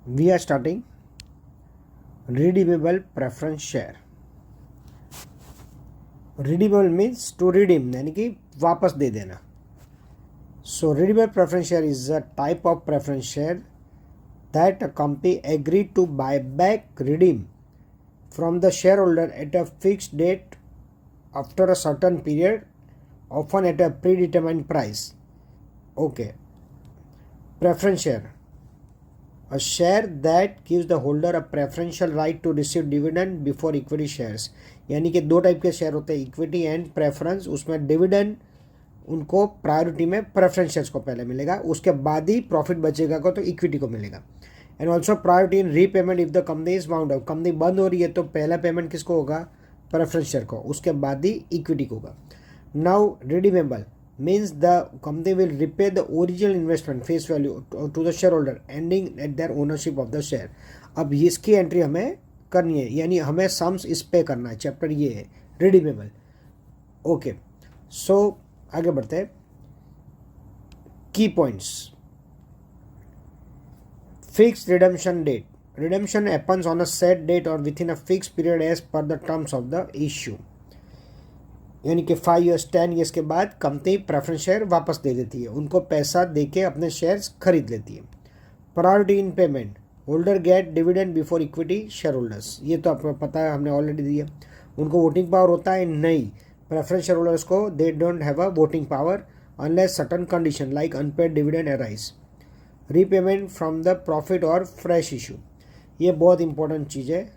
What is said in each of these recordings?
we are starting redeemable preference share. Redeemable means to redeem, यानी कि वापस दे देना. So redeemable preference share is a type of preference share that a company agreed to buy back, redeem from the shareholder at a fixed date after a certain period, often at a predetermined price. Okay. Preference share, a share that gives the holder a preferential right to receive dividend before equity shares. यानी कि दो type के share होते हैं, equity and preference. उसमें dividend उनको priority में preference shares को पहले मिलेगा, उसके बाद ही प्रॉफिट बचेगा को तो इक्विटी को मिलेगा. And also priority in repayment if the company is bound out. Company बंद हो रही है तो पहला पेमेंट किसको होगा? प्रेफरेंस शेयर को, उसके बाद ही इक्विटी को होगा. Now redeemable means the company will repay the original investment face value to the shareholder ending at their ownership of the share. अब इसकी एंट्री हमें करनी है, यानी हमें सम्स इस पे करना है. चैप्टर ये है रिडीमेबल. ओके, सो आगे बढ़ते हैं. Key points. Fixed redemption date. Redemption happens on a set date और within a fix period as per the terms of the issue. यानी कि 5 ईयर्स 10 ईयर्स के बाद कंपनी प्रेफरेंस शेयर वापस दे देती है, उनको पैसा देके अपने शेयर्स खरीद लेती है. प्रायोरिटी इन payment. Holder gate dividend before equity share holders. ये तो आपको पता है, हमने ऑलरेडी दिया. उनको वोटिंग पावर होता है? नहीं. प्रेफरेंस शेयर होल्डर्स को they don't have a voting power unless certain condition like unpaid dividend arise. Repayment from the profit और फ्रेश इशू. ये बहुत इंपॉर्टेंट चीज़ है,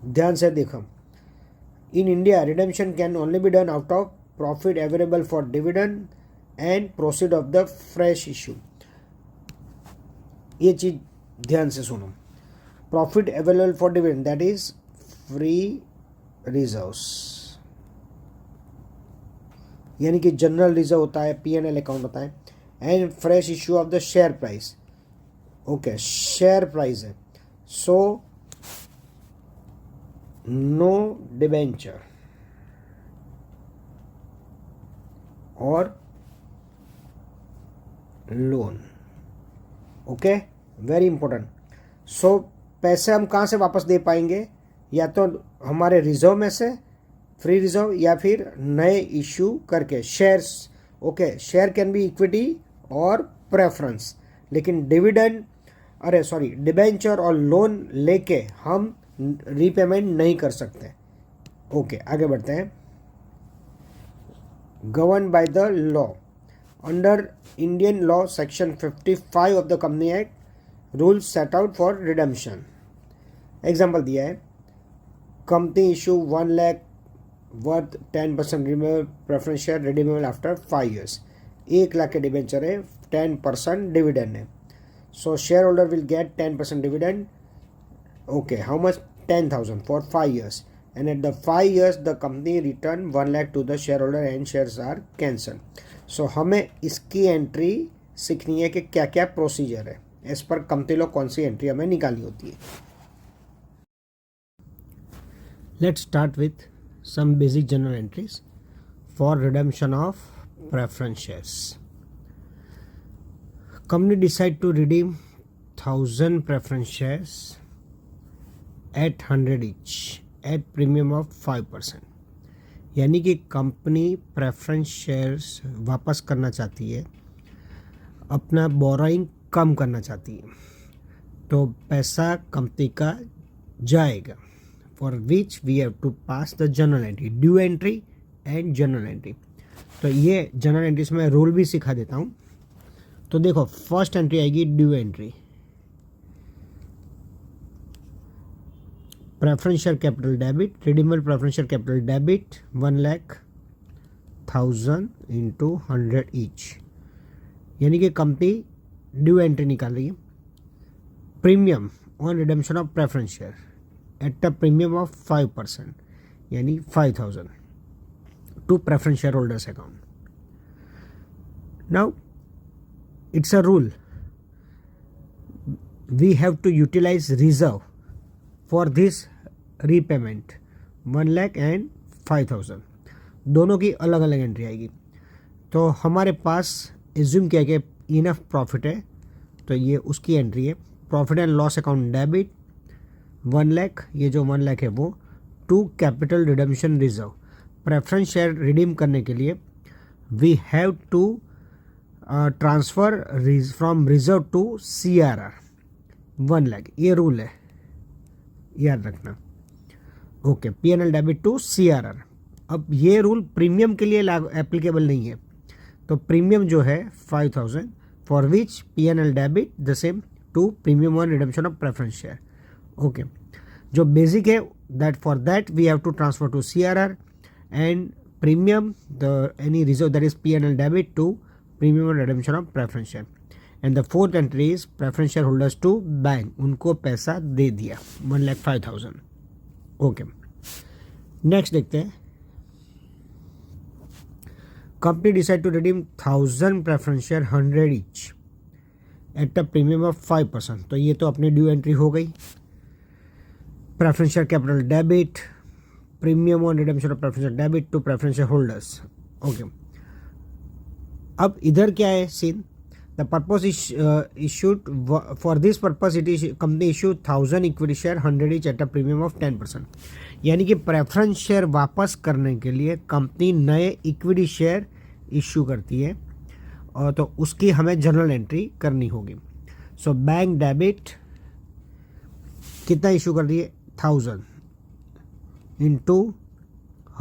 ध्यान से देखो. In India, redemption can only be done out of profit available for dividend and proceed of the fresh issue. ये चीज ध्यान से सुनो. Profit available for dividend, that is free reserves. यानी कि जनरल रिजर्व होता है, P&L अकाउंट होता है. And fresh issue of the share price. Okay, share price है. सो नो डिबेंचर और loan. Okay, very important. So पैसे हम कहाँ से वापस दे पाएंगे? या तो हमारे रिजर्व में से, फ्री रिजर्व, या फिर नए इश्यू करके shares. Okay, share can be equity और प्रेफरेंस, लेकिन डिबेंचर और लोन लेके हम रीपेमेंट नहीं कर सकते. ओके, आगे बढ़ते हैं. Govern by the law. Under Indian law section 55 of the company act rules set out for redemption. Example दिया है. Company issue 1 lakh worth 10% redeemable preference share redeemable after 5 years. 1 lakh के डिबेंचर है, 10% डिविडेंड है. सो share holder will get 10% dividend. Okay, how much? 10,000 for 5 years, and at the 5 years the company return 1 lakh to the shareholder and shares are cancelled. So हमें इसकी entry सीखनी है कि क्या क्या प्रोसीजर है, इस पर कंपनी लोग कौन सी एंट्री हमें निकालनी होती है. Let's start with some basic general entries for redemption of preference shares. Company decide to redeem 1000 preference shares at 100 each at premium of 5%. यानी कि कंपनी प्रेफरेंस शेयर्स वापस करना चाहती है, अपना बोराइंग कम करना चाहती है, तो पैसा कंपनी का जाएगा. For which we have to pass the journal entry, due entry and journal entry. तो ये जर्नल एंट्रीज में रूल भी सिखा देता हूँ. तो देखो, फर्स्ट एंट्री आएगी due entry. Preference share capital debit, redeemable preference share capital debit 1,00,000 into 100 each. यानी कि कंपनी ड्यू एंट्री निकाल रही है. Premium on redemption of preference share at a premium of 5%, यानी 5,000 to preference share holders account. Now it's a rule, we have to utilise reserve for this repayment. 1 lakh and 5,000 दोनों की अलग अलग entry आएगी. तो हमारे पास एज्यूम किया कि इनफ प्रॉफिट है, तो ये उसकी एंट्री है. Profit and loss account debit 1 lakh, ये जो 1 लाख है वो to capital redemption reserve. Preference share redeem करने के लिए we have to transfer from reserve to CRR 1 lakh, ये रूल है, याद रखना। Okay, P&L debit to CRR। अब ये रूल प्रीमियम के लिए एप्लीकेबल नहीं है, तो प्रीमियम जो है 5000 for which P&L debit the same to premium on redemption of preference share. Okay, जो बेसिक है that for that we have to transfer to CRR and premium the any reserve that is P&L debit to premium on redemption of preference share. And the fourth entry is preference share holders to bank, उनको पैसा दे दिया 1,05,000। Okay, next देखते हैं। Company decide to redeem 1000 preference share 100 each at a premium of 5%। तो ये तो अपनी ड्यू एंट्री हो गई। Preference share capital debit, premium on redemption of preference share debit to preference share holders. Okay, अब इधर क्या है scene, the purpose issued for this purpose it is company issue 1000 equity share 100 each at a premium of 10%। यानी कि preference share वापस करने के लिए कंपनी नए इक्विटी शेयर इशू करती है, और तो उसकी हमें जनरल एंट्री करनी होगी। सो बैंक डेबिट कितना इशू कर दिए 1000 into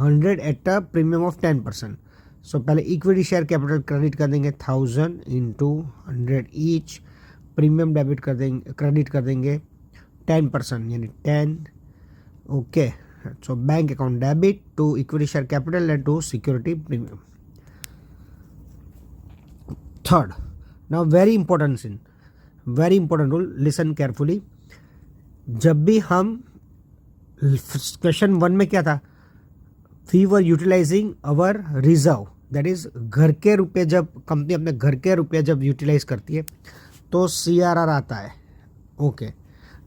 100 eight a premium of 10%। सो पहले इक्विटी शेयर कैपिटल क्रेडिट कर देंगे 1000 इंटू 100 ईच, प्रीमियम डेबिट कर देंगे, क्रेडिट कर देंगे 10% यानी 10। Okay, so bank account debit to equity share capital and to security premium. Third, now very important scene, very important rule, listen carefully. जब भी हम क्वेश्चन 1 में क्या था, we were utilising our reserve, that is घर के रुपये, जब कंपनी अपने घर के रुपये जब यूटिलाइज करती है तो CRR आता है। ओके,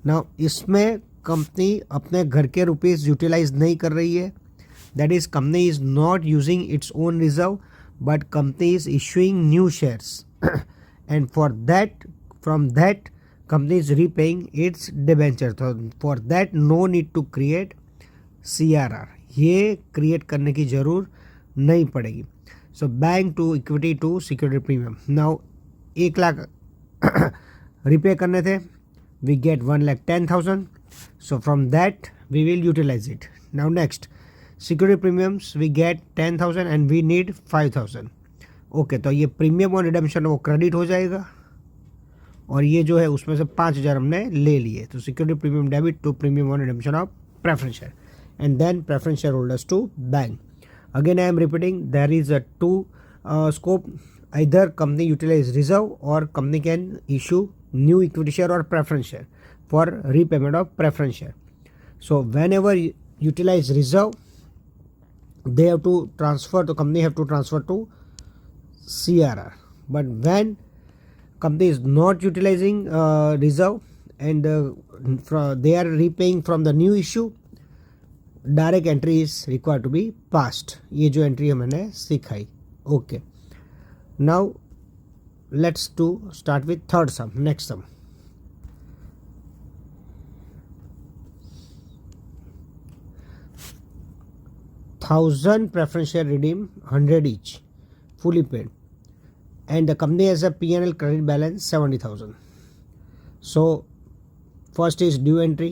नाउ इसमें कंपनी अपने घर के रुपीज़ यूटिलाइज नहीं कर रही है, that is company is not using its own reserve but company is issuing new shares and for that from that company is repaying its debenture. तो for that no need to create CRR, ये create करने की ज़रूर नहीं पड़ेगी। So bank to equity to security premium. Now 1 lakh repay करने थे, we get 1,10,000, so from that we will utilize it. Now next, security premiums we get 10,000 and we need 5,000. Okay, तो ये प्रीमियम और रिडम्पशन वो क्रेडिट हो जाएगा, और ये जो है उसमें से 5,000 हमने ले लिए। तो security premium debit to premium और redemption of preference share and then preference share holders to bank. Again I am repeating, there is a two scope, either company utilize reserve or company can issue new equity share or preference share for repayment of preference share. So whenever you utilize reserve, they have to transfer, the company have to transfer to CRR. But when company is not utilizing reserve and they are repaying from the new issue, direct entry is required to be passed. ये जो entry है मैंने सिखाई। Okay. Now let's start with third sum, next sum. $1,000 preference share redeem 100 each, fully paid, and the company has a P&L credit balance 70,000. So first is due entry.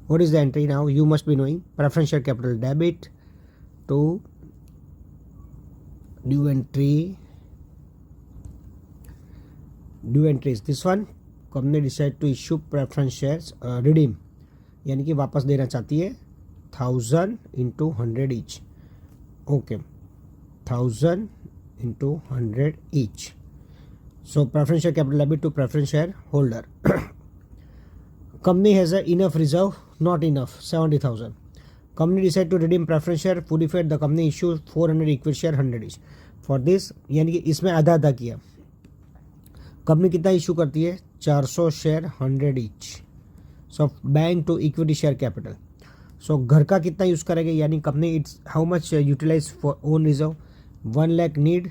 What is the entry now? You must be knowing. Preference share capital debit to due entry is this one. Company decide to issue preference shares redeem, यानी कि वापस देना चाहती है 1000 into 100 each. Okay, 1000 into 100 each. So preference share capital debit to preference share holder. Company has a enough reserve, not enough, 70,000. Company decide to redeem preference share fully paid. The company issue 400 equity share 100 each. For this, यानी कि इसमें आधा आधा किया। Company कितना issue करती है 400 share 100 each. So bank to equity share capital. So घर का कितना यूज़ करेंगे, यानी company its how much utilize for own reserve 1 lakh need,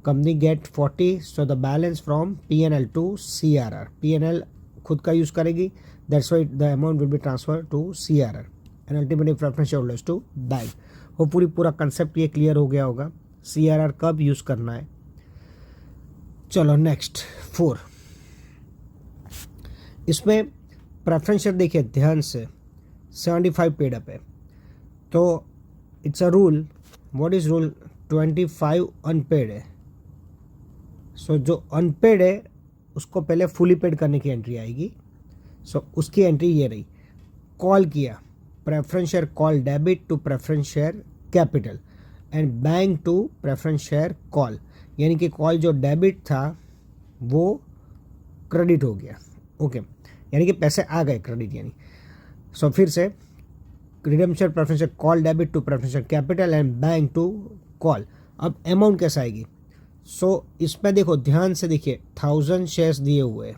company get 40, so the balance from P&L to CRR. P&L खुद का यूज़ करेगी, that's why the amount will be transfer to CRR and ultimately preference share holders to bank. वो पूरा concept ये clear हो गया होगा, CRR कब यूज़ करना है. चलो नेक्स्ट 4. इसमें प्रेफरेंस शेयर देखिए ध्यान से, 75 पेड अप है. तो it's a rule. What is rule? 25 unpaid है. सो जो अनपेड है उसको पहले फुली पेड करने की एंट्री आएगी. सो उसकी एंट्री ये रही. कॉल किया, preference share call debit to preference share capital and bank to preference share call. यानी कि कॉल जो डेबिट था वो क्रेडिट हो गया. ओके, यानी कि पैसे आ गए क्रेडिट. यानी सो फिर से redemption preference share call debit to preference share capital and bank to call. अब अमाउंट कैसा आएगी? सो इसमें देखो ध्यान से देखिए, 1000 शेयर्स दिए हुए हैं.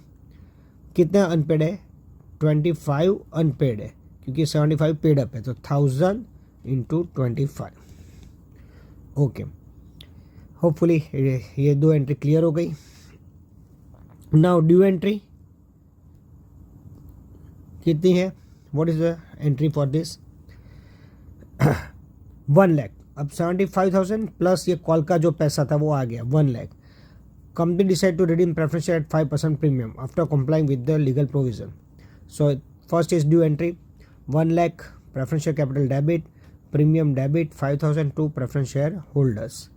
कितना अनपेड है? 25 अनपेड है क्योंकि 75 पेड अप है. तो 1000 इंटू 25. ओके, होपफुली ये दो एंट्री क्लियर हो गई. नाउ ड्यू एंट्री कितनी है? What is the entry for this? 1 lakh. अब 75,000 प्लस ये कॉल का जो पैसा था वो आ गया 1 lakh. Company decide to redeem preference share at 5% premium after complying with the legal provision. So first is due entry 1 lakh preference share capital debit, premium debit 5,000 to preference share holders.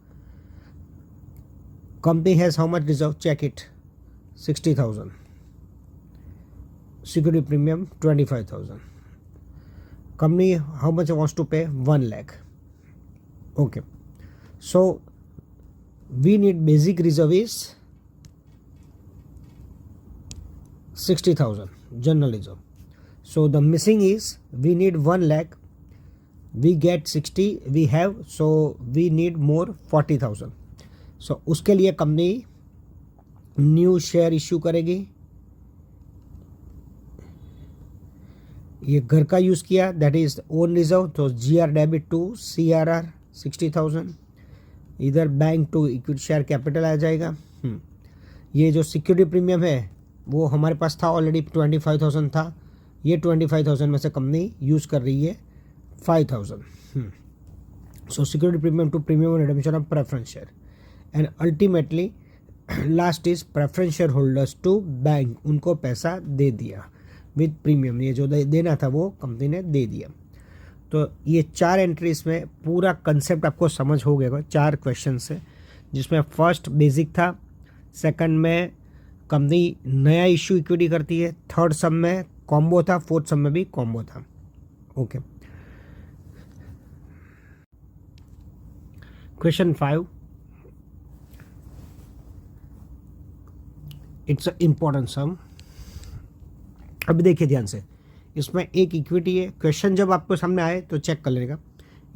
Company has how much reserve? Check it. 60,000. Security premium 25,000. Company how much wants to pay? 1 lakh. Okay. So we need basic reserve is 60,000 general reserve. So the missing is we need 1 lakh. We get 60. We have, so we need more 40,000. सो उसके लिए company new share issue करेगी. ये घर का use किया, that is own reserve. तो GR debit to CRR 60,000. इधर bank to equity share capital आ जाएगा. ये जो सिक्योरिटी प्रीमियम है वो हमारे पास था ऑलरेडी, 25,000 था. ये 25,000 में से कंपनी यूज़ कर रही है 5,000. So security premium to premium redemption of preference share. And ultimately last is preference share holders to bank. उनको पैसा दे दिया विद प्रीमियम. ये जो देना था वो कंपनी ने दे दिया. तो ये 4 एंट्रीज में पूरा कंसेप्ट आपको समझ हो गया 4 क्वेश्चन से, जिसमें फर्स्ट बेसिक था, सेकंड में कंपनी नया इश्यू इक्विटी करती है, थर्ड सम में कॉम्बो था, फोर्थ सम में भी कॉम्बो था. Okay, question 5. It's a important sum. अभी देखिए ध्यान से, इसमें एक इक्विटी है. क्वेश्चन जब आपको सामने आए तो चेक कर लेगा.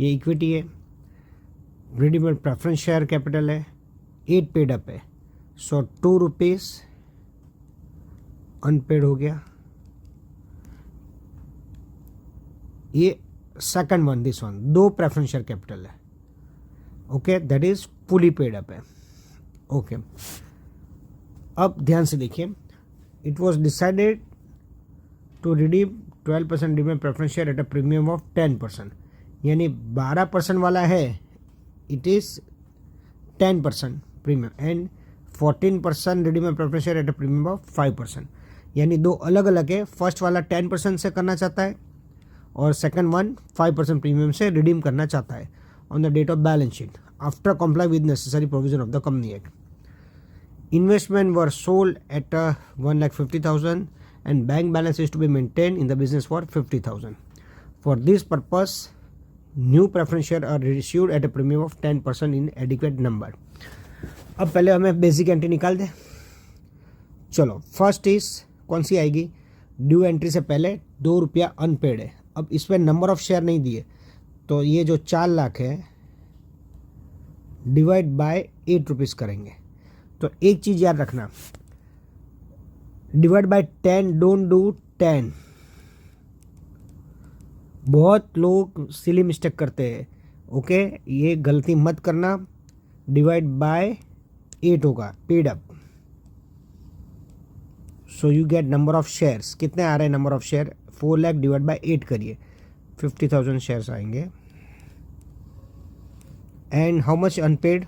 ये इक्विटी है, रिडीमेड प्रेफरेंस शेयर कैपिटल है, 8 पेड अप है. सो 2 रुपीज़ अनपेड हो गया. ये second one, this one 2 preference share capital है. Okay, that is fully paid up है. ओके, अब ध्यान से देखिए, it was decided to redeem 12% redeem preference share at a premium of 10%. यानी 12% वाला है, it is 10% premium and 14% redeem preference share at a premium of 5%. यानी दो अलग अलग है. फर्स्ट वाला 10% से करना चाहता है और सेकंड वन 5% प्रीमियम से रिडीम करना चाहता है on the date of balance sheet after comply with necessary provision of the company act. Investment were sold at 1,50,000 and bank balance is to be maintained in the business for 50,000. For this purpose, new preference share are issued at a premium of 10% in adequate number. अब पहले हमें basic entry निकाल दें. चलो, first is कौन सी आएगी? Due entry से पहले 2 रुपया अनपेड है. अब इसमें नंबर ऑफ शेयर नहीं दिए, तो ये जो 4 लाख है डिवाइड बाय 8 रुपीज़ करेंगे. तो एक चीज़ याद रखना, डिवाइड बाय 10, डोंट डू 10. बहुत लोग सिली मिस्टेक करते हैं. ओके, ये गलती मत करना. डिवाइड बाय 8 होगा paid up. So you get number of shares. कितने आ रहे हैं number of share? 4 lakh divide by 8 करिए, 50,000 शेयर्स आएंगे. And how much unpaid?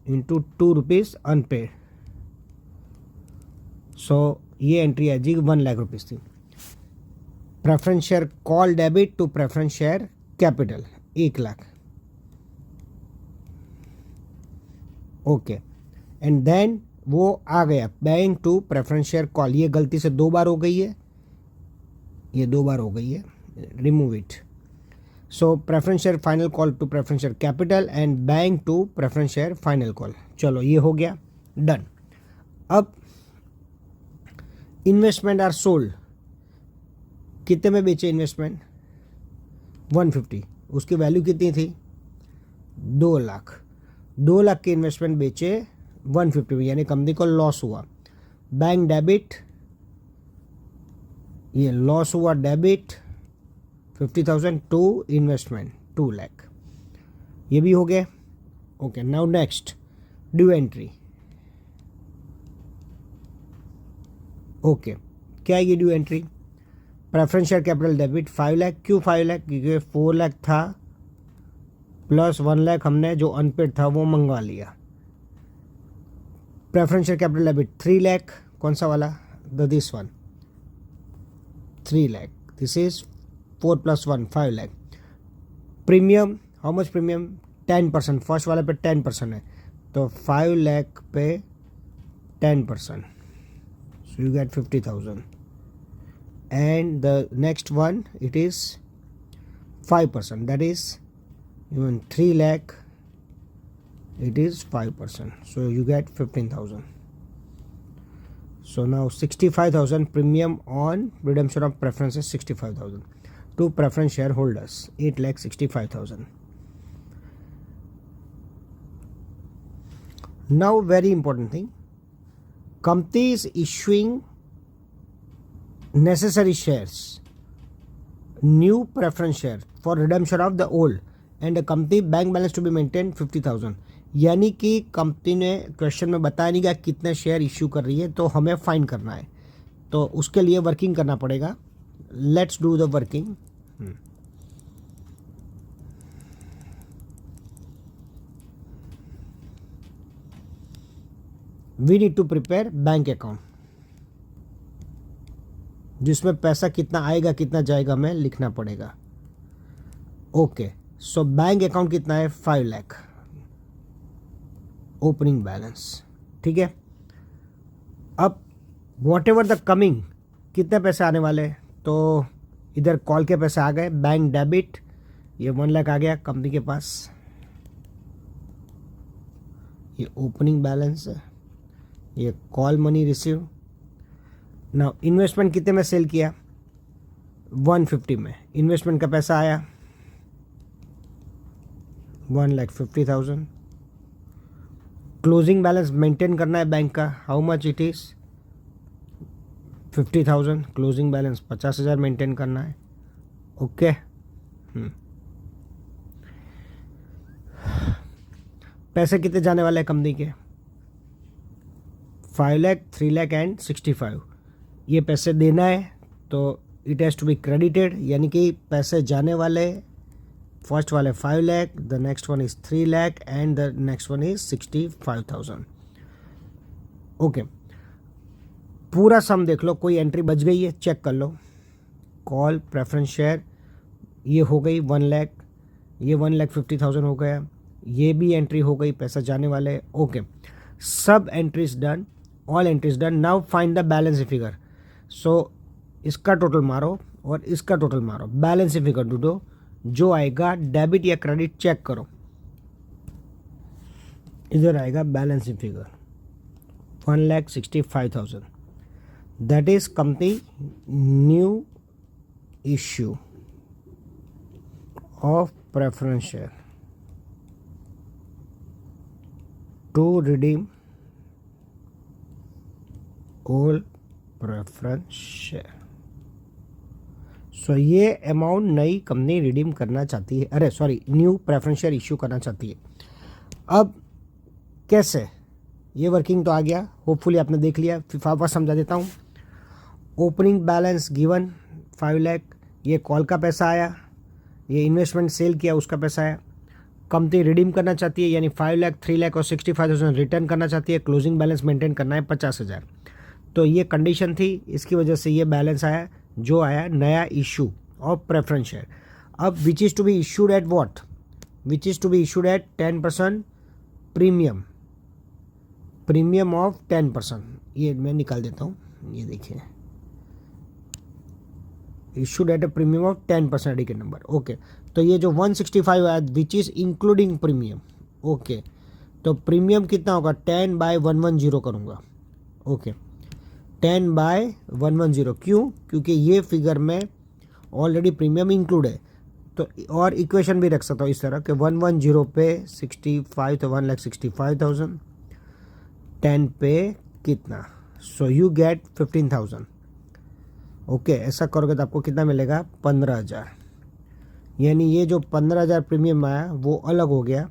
Into 2 rupees unpaid. So ये एंट्री आ जाएगी 1 लाख रुपीज़ थी. Preference share call debit to preference share capital 1 lakh. Okay. And then वो आ गया bank to preference share call. ये गलती से 2 बार हो गई है, ये 2 बार हो गई है, remove it. So preference share final call to preference share capital and bank to preference share final call. चलो ये हो गया, डन. अब इन्वेस्टमेंट आर सोल्ड. कितने में बेचे इन्वेस्टमेंट? 150. उसकी वैल्यू कितनी थी? 2 लाख. 2 लाख के इन्वेस्टमेंट बेचे 150 में, यानी कंपनी को लॉस हुआ. बैंक डेबिट, ये लॉस हुआ डेबिट 50,000 टू इन्वेस्टमेंट 2 लाख. ये भी हो गया. Okay. Now next due entry. Okay. क्या है ये due entry? Preference share capital debit 5 lakh. क्यों 5 लाख? क्योंकि 4 लाख था प्लस 1 लाख हमने जो अनपेड था वो मंगवा लिया. Preference share capital debit 3 lakh. कौन सा वाला? This one 3 lakh. This is 4 + 1 5 lakh. Premium, how much premium? 10%. First वाले पे 10% है, तो 5 लाख पे 10%. सो you gate 50,000. And the next one it is 5%, that is even 3 lakh, it is 5%, so you get 15,000. So now 65,000 premium on redemption of preferences. 65,000 to preference shareholders, 8,65,000. Now very important thing, company is issuing necessary shares, new preference share for redemption of the old, and the company bank balance to be maintained 50,000. यानी कि company ने question में बताया नहीं गया कितने share issue कर रही है, तो हमें फाइंड करना है. तो उसके लिए वर्किंग करना पड़ेगा. Let's do the working. We need to prepare bank account, जिसमें पैसा कितना आएगा कितना जाएगा हमें लिखना पड़ेगा. ओके. सो बैंक अकाउंट कितना है? 5 लाख ओपनिंग बैलेंस. ठीक है. अब वॉट एवर द कमिंग, कितने पैसे आने वाले? तो इधर कॉल के पैसे आ गए, बैंक डेबिट, ये 1 लाख आ गया कंपनी के पास. ये ओपनिंग बैलेंस है, ये call money receive. Now investment कितने में सेल किया? 150 में. इन्वेस्टमेंट का पैसा आया 1,50,000. क्लोजिंग बैलेंस मेंटेन करना है बैंक का. How much it is? 50,000. Closing balance 50,000 maintain करना है. ओके. पैसे कितने जाने वाले हैं कंपनी के? 5 लाख, 3 लाख एंड 65. ये पैसे देना है तो it has to be credited, यानी कि पैसे जाने वाले फर्स्ट वाले 5 lakh, the next one is 3 lakh and the next one is 65,000. Okay. पूरा सम देख लो, कोई एंट्री बच गई है चेक कर लो. कॉल प्रेफरेंस शेयर ये हो गई 1 लाख, ये 1,50,000 हो गया, ये भी एंट्री हो गई, पैसा जाने वाले. ओके. सब entries done, all entries done. Now find the balance figure. So इसका टोटल मारो और इसका टोटल मारो, बैलेंस फिगर ढूंढो. जो आएगा डेबिट या क्रेडिट चेक करो. इधर आएगा balance figure 1,65,000. That is company new issue of preference share to redeem old preference share. So ये अमाउंट नई कंपनी रिडीम करना चाहती है, न्यू प्रेफरेंस शेयर इश्यू करना चाहती है. अब कैसे? ये वर्किंग तो आ गया, होपफुली आपने देख लिया। फिर वापस समझा देता हूँ। ओपनिंग बैलेंस गिवन 5 लाख, ये कॉल का पैसा आया, ये इन्वेस्टमेंट सेल किया उसका पैसा आया। कंपनी रिडीम करना चाहती है यानी 5 लाख, 3 लाख और 65,000 रिटर्न करना चाहती है। क्लोजिंग बैलेंस मेंटेन करना है 50,000। तो ये कंडीशन थी, इसकी वजह से ये बैलेंस आया जो आया नया इशू ऑफ प्रेफरेंस शेयर। अब which is to be issued at what, which is to be issued at 10% premium, premium of 10%। ये मैं निकाल देता हूँ, ये देखिए, issued at a premium of 10% adequate number. Okay, तो ये जो 165 आया which is including premium. Okay, तो प्रीमियम कितना होगा, 10/110 करूँगा। ओके, 10/110 क्यों, क्योंकि ये फिगर में ऑलरेडी प्रीमियम इंक्लूड है। तो और इक्वेशन भी रख सकता हूँ इस तरह कि 110 पे 65 तो 1,65,000, 10 पे कितना, सो यू गेट 15,000। ओके, ऐसा करोगे तो आपको कितना मिलेगा, 15,000। यानी ये जो 15,000 प्रीमियम आया वो अलग हो गया।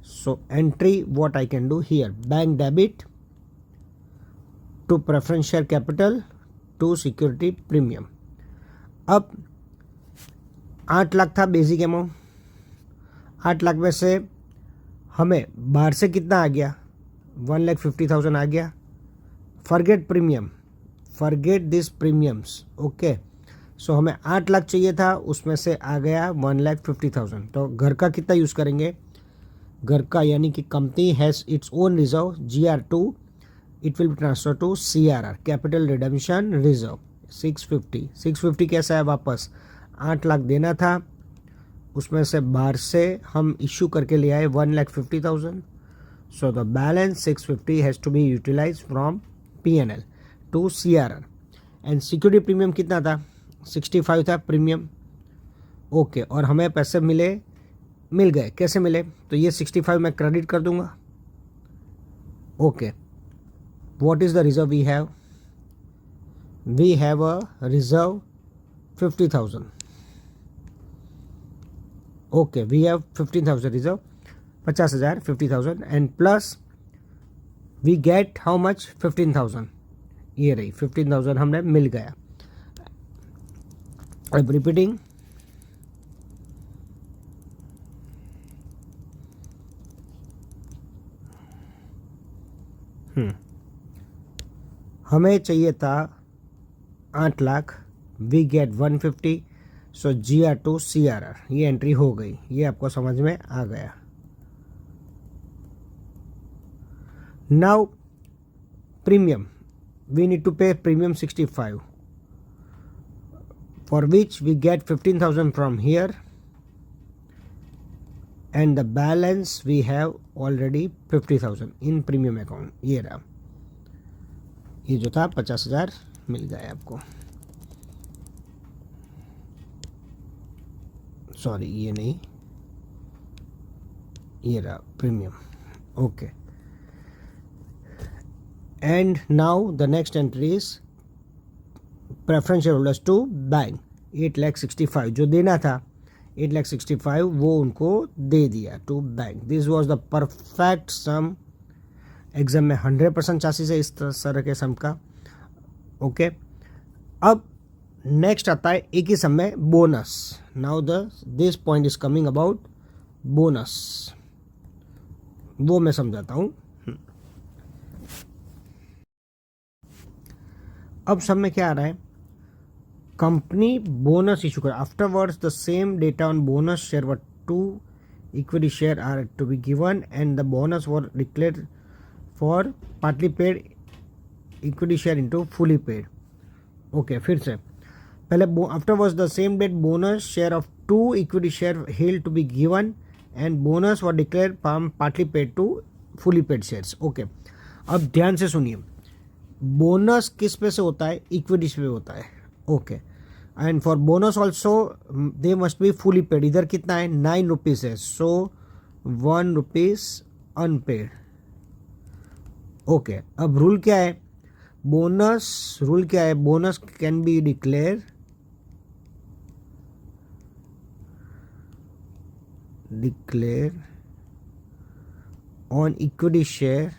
So entry what I can do here, bank debit to preference share capital to security premium. अब 8 लाख था बेसिक अमाउंट, 8 लाख में से हमें बाहर से कितना आ गया, 1,50,000 आ गया। Forget premium, forget this premiums. Okay, so हमें 8 लाख चाहिए था, उसमें से आ गया 1,50,000। तो घर का कितना यूज़ करेंगे, घर का यानी कि company has its own reserve GR2, it will be transfer to CRR, capital redemption reserve. 650 कैसा है, वापस 8 लाख देना था, उसमें से बाहर से हम इशू करके ले आए 1,50,000। So the balance 650 has to be utilise from PNL to CRR। And security premium कितना था, 65 था प्रीमियम। ओके, और हमें पैसे मिल गए, कैसे मिले, तो ये 65 मैं क्रेडिट कर दूंगा। Okay, what is the reserve we have, we have a reserve 50,000। Okay, we have 15,000 reserve, 50,000, 50,000 and plus we get how much, 15,000। ये रही 15,000 हमने मिल गया। अब रिपीटिंग, हमें चाहिए था 8 lakh, we get 150। So GR2 CRR, ये एंट्री हो गई, ये आपको समझ में आ गया। Now premium, we need to pay premium 65, for which we get 15,000 from here and the balance we have already 50,000 in premium account। ये रहा, ये जो था 50,000 मिल गया आपको। सॉरी, ये नहीं, ये रहा premium. Okay, and now the next entry is preference share holders to bank, 8,65,000 जो देना था, 8,65,000 वो उनको दे दिया to bank. This was the perfect sum, exam में 100% चांसेस है इस तरह के सम का। ओके, अब नेक्स्ट आता है एक ही सम में bonus. Now this point is coming about bonus, वो मैं समझाता हूँ। अब सब में क्या आ रहा है, कंपनी बोनस इशू कर, afterwards the same data on bonus share were 2 equity share are to be given and the bonus were declared for partly paid equity share into fully paid। Okay, फिर से पहले afterwards the same date bonus share of 2 equity share held to be given and bonus were declared from partly paid to fully paid shares। Okay, अब ध्यान से सुनिए, bonus किस पे से होता है, इक्विटी पे होता है। Okay, and for bonus also they must be fully paid. इधर कितना है, 9 रुपीज़ है, सो 1 रुपीज़ अनपेड। ओके, अब रूल क्या है, बोनस रूल क्या है, bonus can be declare on equity share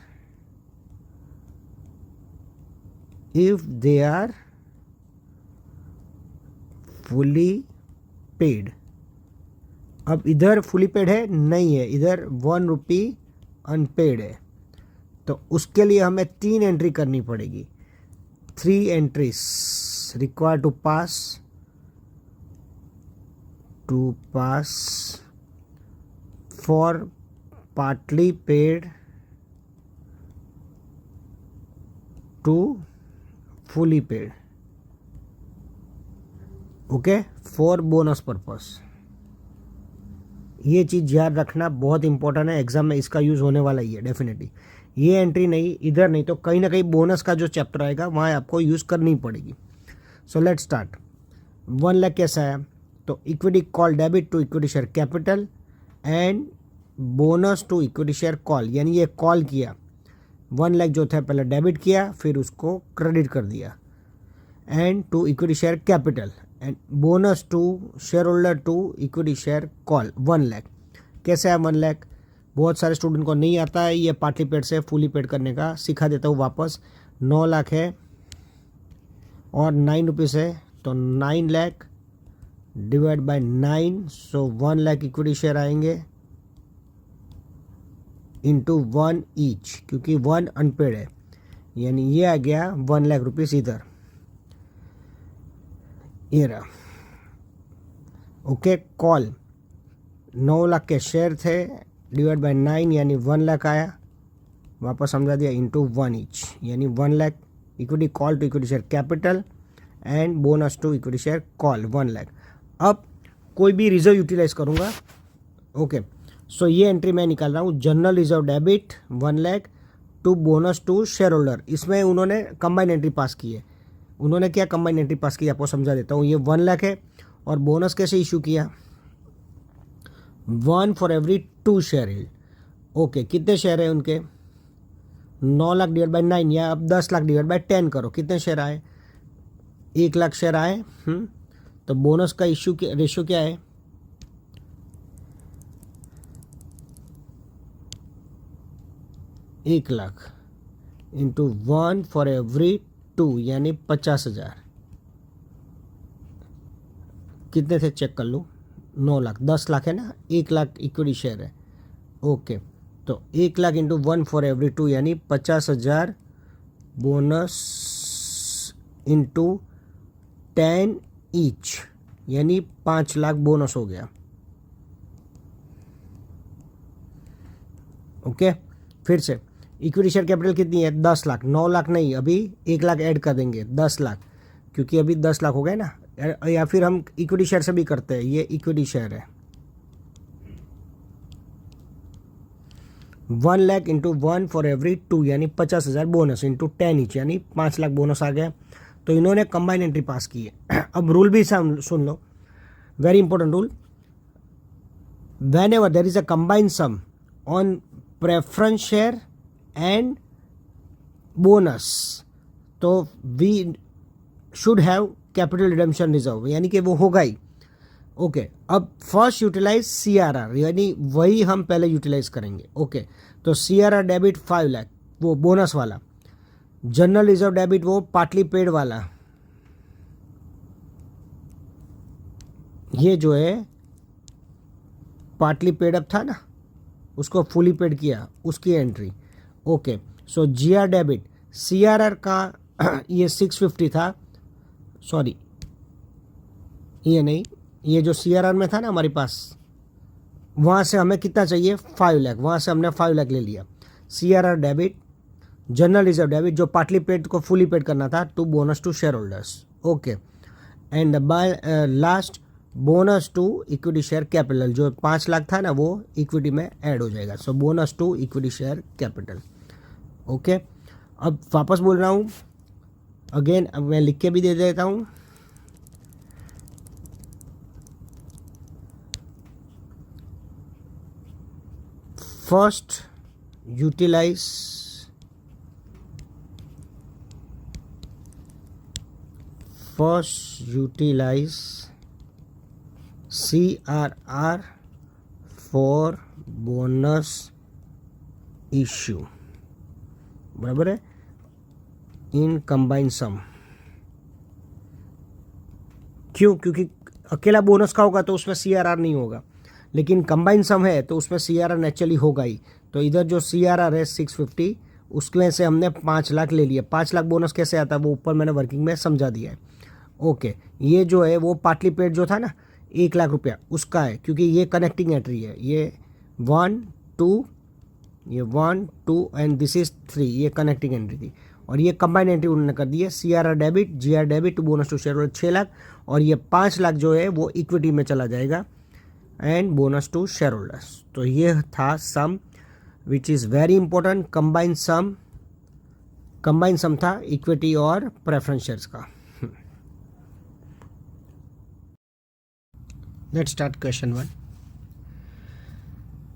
if they are fully paid. अब इधर फुली पेड है नहीं है, इधर 1 रुपी अनपेड है, तो उसके लिए हमें 3 एंट्री करनी पड़ेगी. 3 entries require to pass for partly paid to fully paid. Okay, for bonus purpose. ये चीज़ याद रखना बहुत इंपॉर्टेंट है, एग्जाम में इसका यूज़ होने वाला ही है डेफिनेटली. ये एंट्री नहीं, इधर नहीं, तो कहीं ना कहीं बोनस का जो चैप्टर आएगा वहाँ आपको यूज़ करनी पड़ेगी. So let's start. 1 लाख कैसा है, तो equity call debit to equity share capital and bonus to equity share call, यानी ये कॉल किया. 1 लाख जो था पहले डेबिट किया, फिर उसको क्रेडिट कर दिया. And to equity share capital and bonus to share holder to equity share call 1 lakh. कैसे है 1 लाख? बहुत सारे स्टूडेंट को नहीं आता है ये पार्टली पेड से फुली पेड करने का, सिखा देता हूँ वापस. 9 लाख है और 9 रुपीज़ है, तो 9 lakh divide by 9, so 1 lakh equity share आएंगे इंटू 1 ईच, क्योंकि 1 अनपेड है, यानी ये आ गया 1 लाख रुपीज़ इधर. ये रहा. ओके, कॉल 9 लाख के शेयर थे, डिवाइड बाय 9 यानी 1 लाख आया, वापस समझा दिया, इंटू 1 ईच, यानी 1 lakh equity call to equity share capital and bonus to equity share call 1 lakh. अब कोई भी रिजर्व यूटिलाइज करूँगा. ओके, सो ये एंट्री मैं निकाल रहा हूँ. General reserve debit 1 lakh to bonus to share holder. इसमें उन्होंने कंबाइन एंट्री पास की है. उन्होंने क्या कंबाइन एंट्री पास की, आपको समझा देता हूँ. ये 1 लाख है और बोनस कैसे इशू किया, 1 for every 2 share healed. Okay, कितने शेयर है उनके, 9 लाख डिवाइड बाय 9, या अब 10 लाख डिवाइड बाय 10 करो, कितने शेयर आए, 1 लाख शेयर आए. तो बोनस का इशू रेशियो क्या है, 1 लाख इंटू 1 फॉर एवरी 2, यानी 50,000. कितने थे चेक कर लो, 9 लाख, 10 लाख है ना, 1 लाख इक्विटी शेयर है. ओके, तो 1 लाख इंटू 1 फॉर एवरी 2, यानी 50,000 बोनस इंटू 10 ईच, यानी 5 लाख बोनस हो गया. ओके, फिर से इक्विटी शेयर कैपिटल कितनी है, 10 लाख. 9 लाख नहीं, अभी 1 लाख ऐड कर देंगे, 10 लाख, क्योंकि अभी 10 लाख हो गए ना. या फिर हम इक्विटी शेयर से भी करते हैं, ये इक्विटी शेयर है. 1 लाख इंटू 1 फॉर एवरी 2, यानी 50,000 बोनस इंटू 10 ईच, यानी 5 लाख बोनस आ गया. तो इन्होंने कंबाइन एंट्री पास की है. अब रूल भी सुन लो, very important rule. Whenever there is a combine sum on preference share and bonus, तो we should have capital redemption reserve, यानी कि वो होगा ही. ओके, अब फर्स्ट यूटिलाइज CRR, यानी वही हम पहले यूटिलाइज करेंगे. ओके, तो CRR डेबिट 5 लाख, वो बोनस वाला. जनरल रिजर्व डेबिट वो पार्टली पेड वाला. ये जो है पार्टली पेड अप था ना, उसको फुली पेड किया, उसकी एंट्री. ओके, सो GR डेबिट CRR का ये 650 था, सॉरी ये नहीं, ये जो CRR में था ना हमारे पास, वहाँ से हमें कितना चाहिए, 5 लाख, वहाँ से हमने 5 लाख ले लिया. CRR debit general reserve debit जो पार्टली पेड को फुली पेड करना था to bonus to share holders. Okay, and by last bonus to equity share capital, जो 5 लाख था ना वो इक्विटी में ऐड हो जाएगा. So bonus to equity share capital. Okay, अब वापस बोल रहा हूँ अगेन, अब मैं लिख के भी दे देता हूँ. First utilize CRR for bonus issue, बराबर है. In combine sum. क्यों? क्योंकि अकेला बोनस का होगा तो उसमें CRR नहीं होगा, लेकिन कंबाइन सम है तो उसमें CRR नेचुरली होगा ही। तो इधर जो CRR है 650, उसमें से हमने 5 लाख ले लिया। 5 लाख बोनस कैसे आता है वो ऊपर मैंने वर्किंग में समझा दिया है। ओके, ये जो है वो पार्टली पेड जो था ना 1 लाख रुपया उसका है, क्योंकि ये कनेक्टिंग एंट्री है। ये 1 2, ये 1 2 एंड दिस इज 3, ये कनेक्टिंग एंट्री थी। और ये कंबाइंड एंट्री उन्होंने कर दी है। CRR debit, GR debit to bonus to share holder 6 lakh, और ये 5 लाख जो है वो इक्विटी में चला जाएगा and bonus to share holders. तो ये था sum which is very important. Combine sum था इक्विटी और प्रेफरेंस शेयर्स का। Let's start question 1.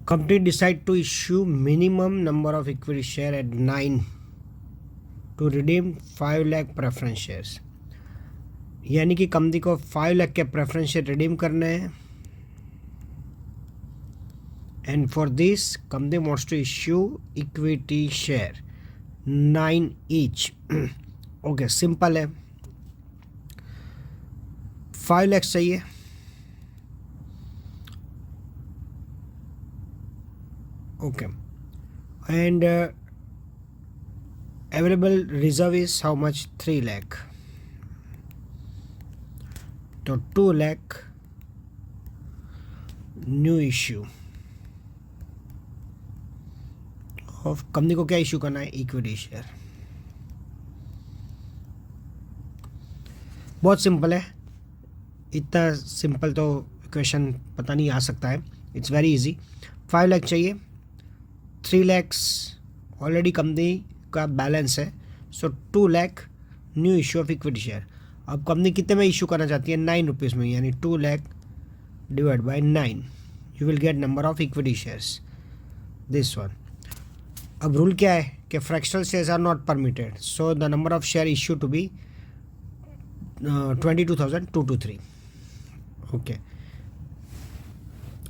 Company decide to issue minimum number of equity share at 9 to redeem 5 lakh preference shares. यानी कि company को 5 लाख के प्रेफरेंस शेयर रिडीम करने हैं, and for this company wants to issue equity share 9 each. Okay, simple है, 5 लाख चाहिए, okay, and available reserve is how much? 3 lakh. तो 2 lakh new issue of, company को क्या इश्यू करना है? Equity share. बहुत सिंपल है, इतना सिंपल तो क्वेश्चन पता नहीं आ सकता है. It's very easy. 5 लाख चाहिए, 3 लैक्स ऑलरेडी कंपनी का बैलेंस है, सो 2 lakh new issue of equity share. अब कंपनी कितने में इशू करना चाहती है? 9 रुपीज़ में, यानी 2 lakh divide by 9, you will get number of equity shares, this one. अब रूल क्या है कि fractional shares are not permitted, so the number of share issue to be 22,223. Okay,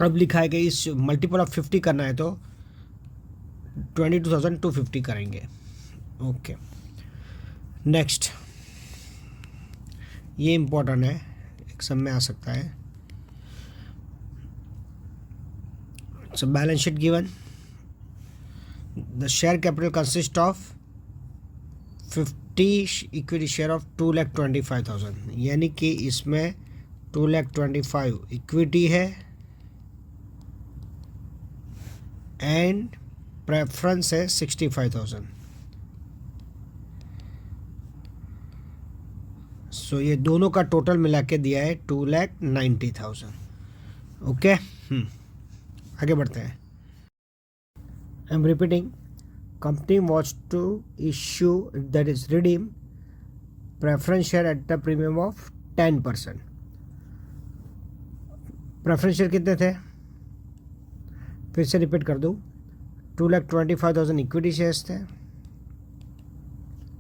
अब लिखा है कि इस मल्टीपल ऑफ 50 करना है तो 22,250 करेंगे. ओके, नेक्स्ट, ये इम्पोर्टेंट है, एग्जाम में आ सकता है. It's a balance sheet given. The share capital consist of 50 equity share of 2,25,000, यानी कि इसमें 2,25,000 इक्विटी है एंड प्रेफरेंस है 65,000. सो ये दोनों का टोटल मिला के दिया है 2,90,000. ओके, आगे बढ़ते हैं. I am repeating. Company wants to issue, that is redeem preference share at the premium of 10%. Preference share कितने थे? फिर से रिपीट कर दूँ. 2,25,000 इक्विटी शेयर्स थे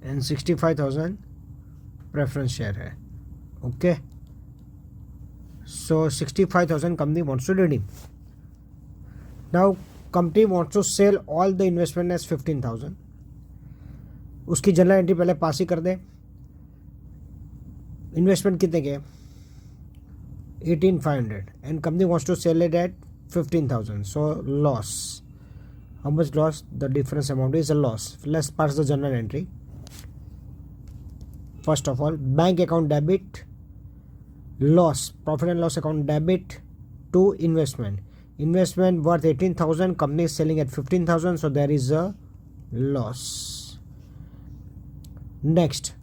एंड 65,000 प्रेफरेंस शेयर है. Okay, so 65,000 company wants to redeem. Now company wants to sell all the investment as 15,000. उसकी general entry पहले पास ही कर दे. इन्वेस्टमेंट कितने के? 18,500 and company wants to sell it at 15,000, so loss. How much loss? The difference amount is a loss. Let's pass the journal entry. First of all, bank account debit, loss, profit and loss account debit to investment. Investment worth 18,000, company is selling at 15,000, so there is a loss. Next,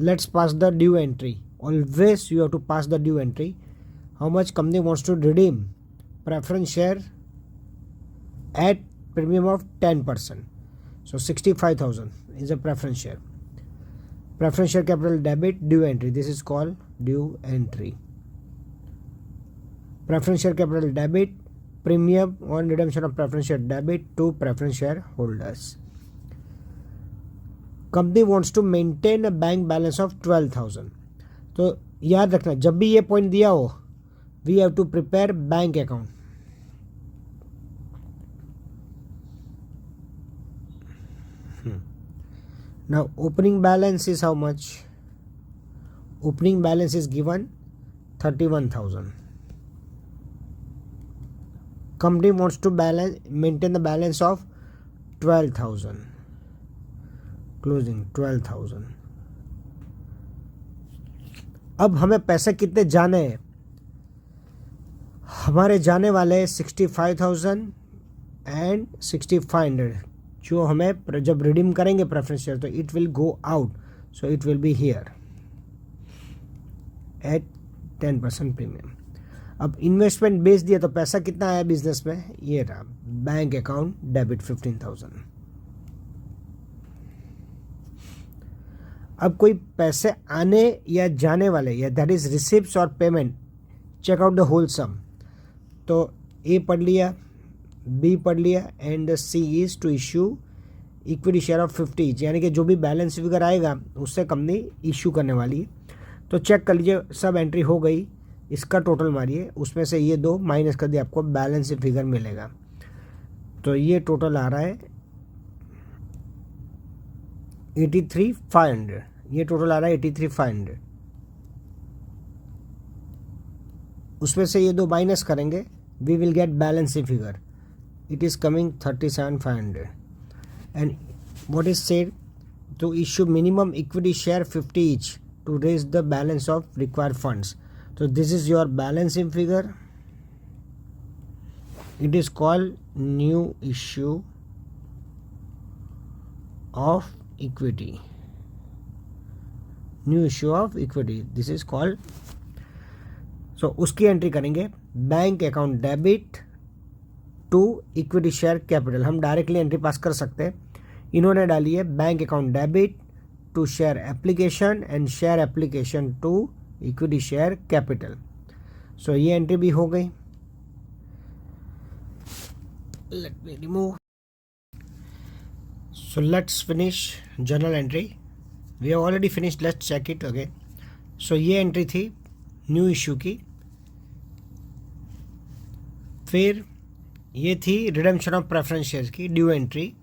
let's pass the due entry. Always you have to pass the due entry. How much company wants to redeem preference share at premium of 10%. So 65,000 is a preference share. Preference share capital debit, due entry. This is called due entry. Preference share capital debit, premium on redemption of preference share debit to preference share holders. Company wants to maintain a bank balance of 12,000. तो याद रखना, जब भी ये point दिया हो, we have to prepare bank account. Now opening balance is how much? Opening balance is given 31,000. Company wants to maintain the balance of 12,000. Closing 12,000. अब हमें पैसे कितने जाने हैं? हमारे जाने वाले 65,000 एंड 6,500 जो हमें जब रिडीम करेंगे प्रेफरेंस शेयर तो it will go out, so it will be here eight 10% premium. अब इन्वेस्टमेंट बेच दिया तो पैसा कितना आया बिजनेस में? ये रहा बैंक अकाउंट डेबिट 15,000. अब कोई पैसे आने या जाने वाले या दैट इज रिसिप्ट्स और payment, check out the whole sum. तो ए पढ़ लिया, बी पढ़ लिया and C is to issue equity share of 50, यानी कि जो भी बैलेंस फिगर आएगा उससे कंपनी इशू करने वाली है. तो चेक कर लीजिए, सब एंट्री हो गई. इसका टोटल मारिए, उसमें से ये दो माइनस कर दिए, आपको बैलेंस फिगर मिलेगा. तो ये टोटल आ रहा है 83,500. ये टोटल आ रहा है 83,500. उसमें से ये दो माइनस करेंगे, we will get balance figure. It is coming 37,500. And what is said to issue minimum equity share 50 each to raise the balance of required funds. So this is your balancing figure. It is called new issue of equity. New issue of equity. This is called. So उसकी entry करेंगे bank account debit to equity share capital. हम directly entry pass कर सकते हैं. इन्होंने डाली है bank account debit to share application and share application to equity share capital. So ये एंट्री भी हो गई. Let me remove. So let's finish journal entry. We have already finished, let's check it again. So ये entry थी new issue की. फिर ये थी रिडेम्पशन ऑफ प्रेफरेंस शेयर्स की ड्यू एंट्री.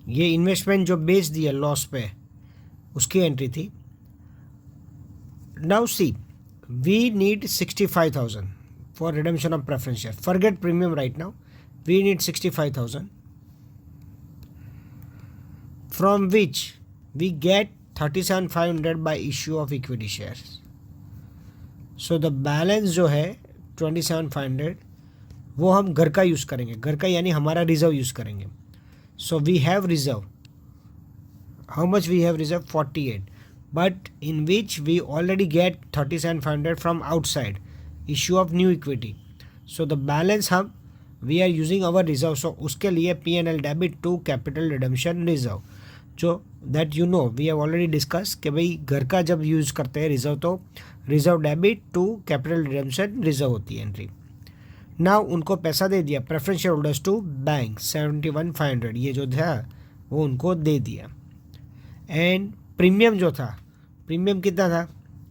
ये इन्वेस्टमेंट जो बेच दिया लॉस पे उसकी एंट्री थी. Now see, we need 65,000 for redemption of preference share. Forget premium right now. We need 65,000 from which we get 37,500 by issue of equity shares. So the balance जो है 27,500 वो हम घर का यूज़ करेंगे. घर का यानी हमारा रिजर्व यूज़ करेंगे. So we have reserve. How much we have reserve? 48. But in which we already get 37,500 from outside issue of new equity. So the balance हम we are using our reserve. So उसके लिए P&L debit to capital redemption reserve. जो that you know we have already discussed कि भाई घर का जब use करते हैं रिजर्व तो reserve debit to capital redemption reserve होती है एंट्री. नाउ उनको पैसा दे दिया preference share holders to bank 71,500. ये जो था वो उनको दे दिया. एंड प्रीमियम जो था, प्रीमियम कितना था?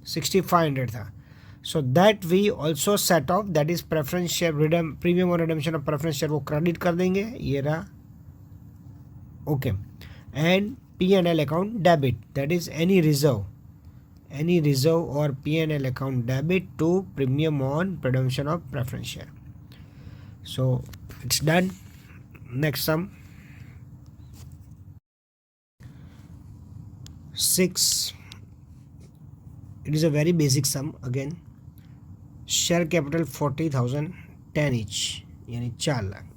6,500 था. So that we also set off, that is preference share premium और रिडेम्पशन ऑफ प्रेफरेंस शेयर वो क्रेडिट कर देंगे. ये रहा okay. And P&L account debit, that is any reserve और P&L account debit to premium on redemption of preference share. So it's done. Next sum 6. It is a very basic sum again. Share capital 40,000, 10 each यानी 4 lakh.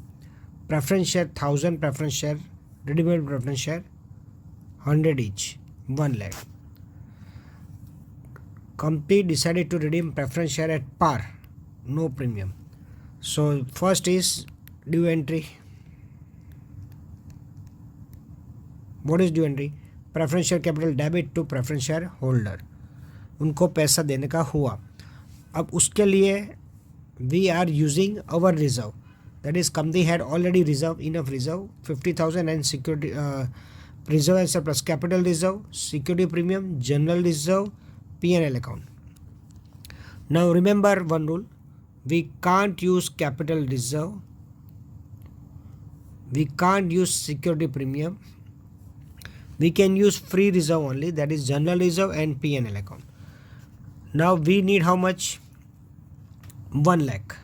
Preference share 1,000 preference share, redeemable preference share 100 each, 1 lakh. Company decided to redeem preference share at par, no premium. So first is due entry. What is due entry? Preference share capital debit to preference share holder. उनको पैसा देने का हुआ. अब उसके लिए we are using our reserve. That is company had already enough reserve 50,000 and security reserve and surplus, capital reserve, security premium, general reserve, P&L account. Now remember one rule. We can't use capital reserve, we can't use security premium, We can use free reserve only, that is general reserve and P&L account. Now we need how much? 1 lakh.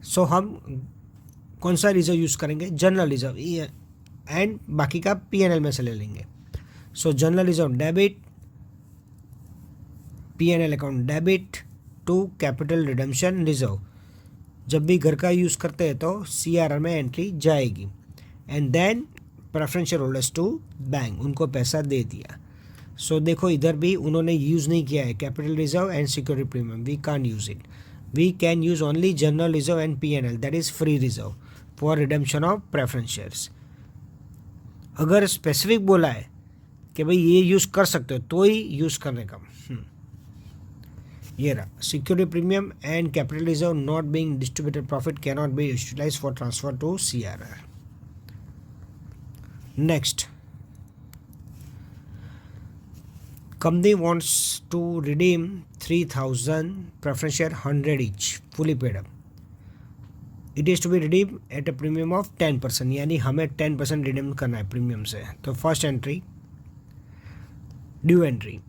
So हम कौन सा reserve use करेंगे? General reserve, and बाकी का P&L में से ले लेंगे. So general reserve debit, P&L account debit to capital redemption reserve. जब भी घर का यूज़ करते हैं तो CRR में एंट्री जाएगी. And then preference share holders to bank, उनको पैसा दे दिया. सो देखो इधर भी उन्होंने यूज़ नहीं किया है capital reserve and security premium, we can't use it. We can use only general reserve and P&L, that is free reserve for redemption of preference shares. अगर स्पेसिफिक बोला है कि भाई ये यूज़ कर सकते हो तो ही यूज़ करने का. ये रहा security premium and capital reserve not being distributed profit can not be utilized for transfer to CRR. Next, company wants to redeem 3000 preference share 100 each fully paid up. It is to be redeemed at a premium of 10%, यानी हमें 10% redeem करना है premium से. तो first entry due entry,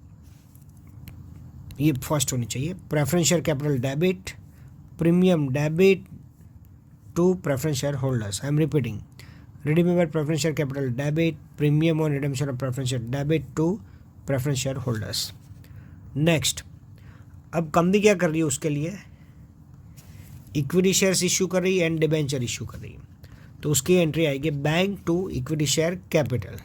ये first होनी चाहिए. Preference share capital debit, premium debit to preference share holders. I am repeating, redeemable preference share capital debit, premium on redemption of preference share debit to preference share holders. Next, अब company क्या कर रही है उसके लिए? Equity shares issue कर रही है एंड डिबेंचर इशू कर रही है. तो उसकी एंट्री आएगी bank to equity share capital.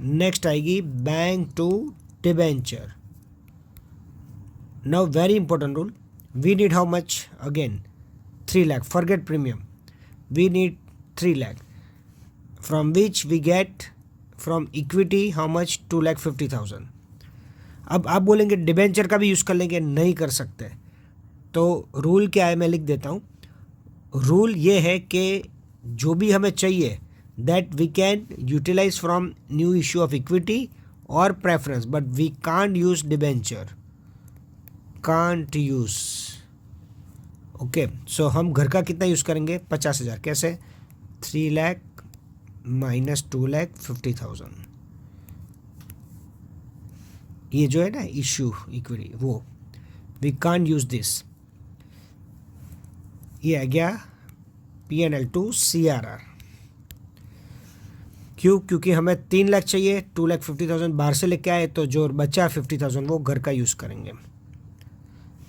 Next आएगी bank to debenture. Now very important rule, we need how much? Again 3 lakh, forget premium, we need 3 lakh from which we get from equity how much? 2,50,000. अब आप बोलेंगे debenture का भी use कर लेंगे, नहीं कर सकते. तो रूल क्या है मैं लिख देता हूँ. रूल ये है कि जो भी हमें चाहिए that we can utilize from new issue of equity और preference, but we can't use debenture, can't use. Okay, so हम घर का कितना यूज़ करेंगे? 50,000. कैसे? 3 lakh माइनस 2,50,000. ये जो है ना इशू इक्विटी, वो वी कांट यूज दिस. ये आ गया P&L टू CRR. क्यों? क्योंकि हमें 3 लाख चाहिए, 2,50,000 बाहर से लेके आए, तो जो बचा 50,000 वो घर का यूज़ करेंगे.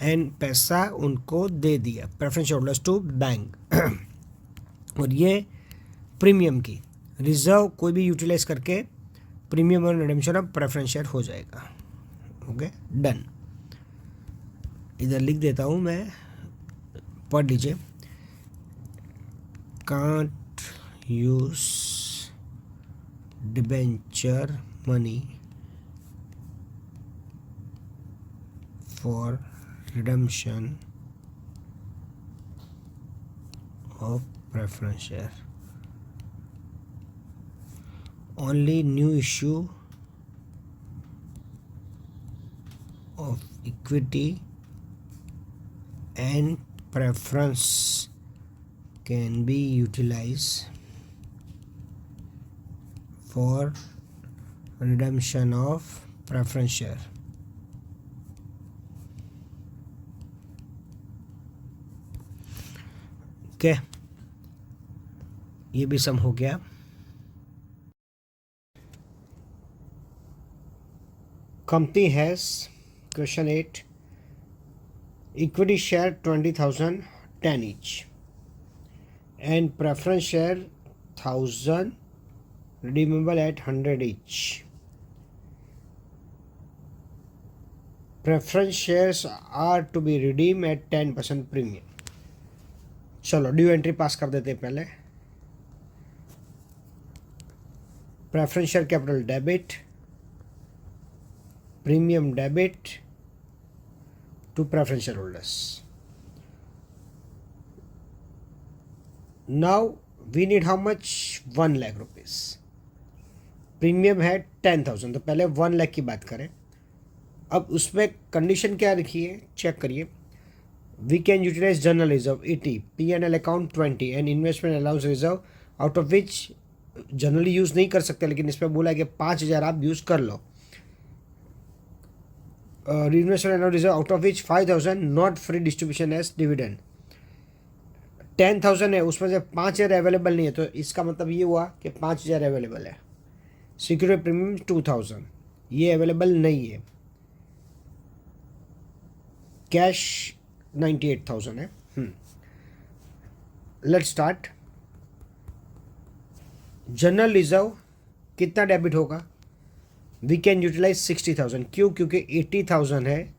एंड पैसा उनको दे दिया प्रेफरेंस होल्डर्स टू बैंक. और ये प्रीमियम की रिजर्व कोई भी यूटिलाइज करके प्रीमियम और रिडेम्पशन ऑफ प्रेफरेंस शेयर हो जाएगा. Okay, done. इधर लिख देता हूँ मैं, पढ़ लीजिए. Can't use debenture money for redemption of preference share. Only new issue of equity and preference can be utilized for redemption of preference share. Okay, ये भी सम हो गया. Company has question 8 equity share 20,000 10 each and preference share 1,000 redeemable at 100 each. Preference shares are to be redeemed at 10% premium. चलो due entry pass कर देते हैं पहले. Preference share capital debit, premium debit to preference shareholders. Now we need how much? 1 lakh rupees. Premium है 10,000, तो पहले 1 लाख की बात करें. अब उसमें कंडीशन क्या रखी है चेक करिए. We can utilize general reserve 80, P&L account 20 and investment allowance reserve out of which generally use नहीं कर सकते, लेकिन इस पर बोला है कि 5,000 आप यूज़ कर लो। reinvestment annual reserve out of which 5,000 not free distribution as dividend। 10,000 है, उसमें से 5,000 अवेलेबल नहीं है, तो इसका मतलब ये हुआ कि 5,000 अवेलेबल है। सिक्योरिटी प्रीमियम 2,000 ये अवेलेबल नहीं है। कैश 98,000 है। Let's start. जनरल रिजर्व कितना डेबिट होगा? We can utilize 60,000। क्यों? क्योंकि 80,000 है,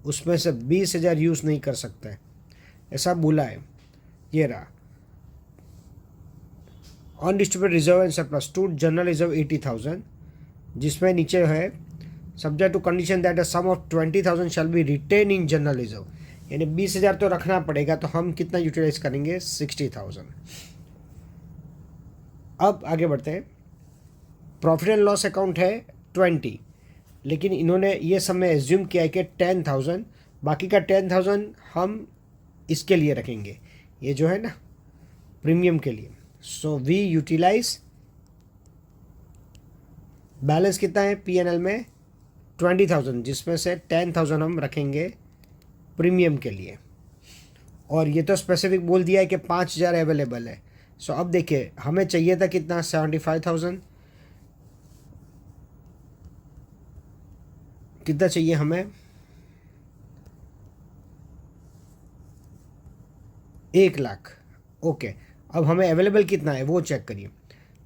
उसमें से 20,000 यूज़ नहीं कर सकते हैं, ऐसा बोला है। ये रहा undistributed reserve and surplus to general reserve 80,000, जिसमें नीचे है subject to condition that a sum of 20,000 shall be retained in general reserve, यानी 20,000 तो रखना पड़ेगा, तो हम कितना यूटिलाइज करेंगे? 60,000। अब आगे बढ़ते हैं। प्रॉफिट एंड लॉस अकाउंट है 20, लेकिन इन्होंने ये सब में एज्यूम किया है कि 10,000, बाकी का 10,000 हम इसके लिए रखेंगे, ये जो है ना प्रीमियम के लिए। सो वी यूटिलाइज, बैलेंस कितना है P&L में? 20,000, जिसमें से 10,000 हम रखेंगे प्रीमियम के लिए। और ये तो स्पेसिफिक बोल दिया है कि 5,000 अवेलेबल है। सो अब देखिए, हमें चाहिए था कितना? 75,000। कितना चाहिए हमें? 1,00,000। ओके, अब हमें अवेलेबल कितना है वो चेक करिए।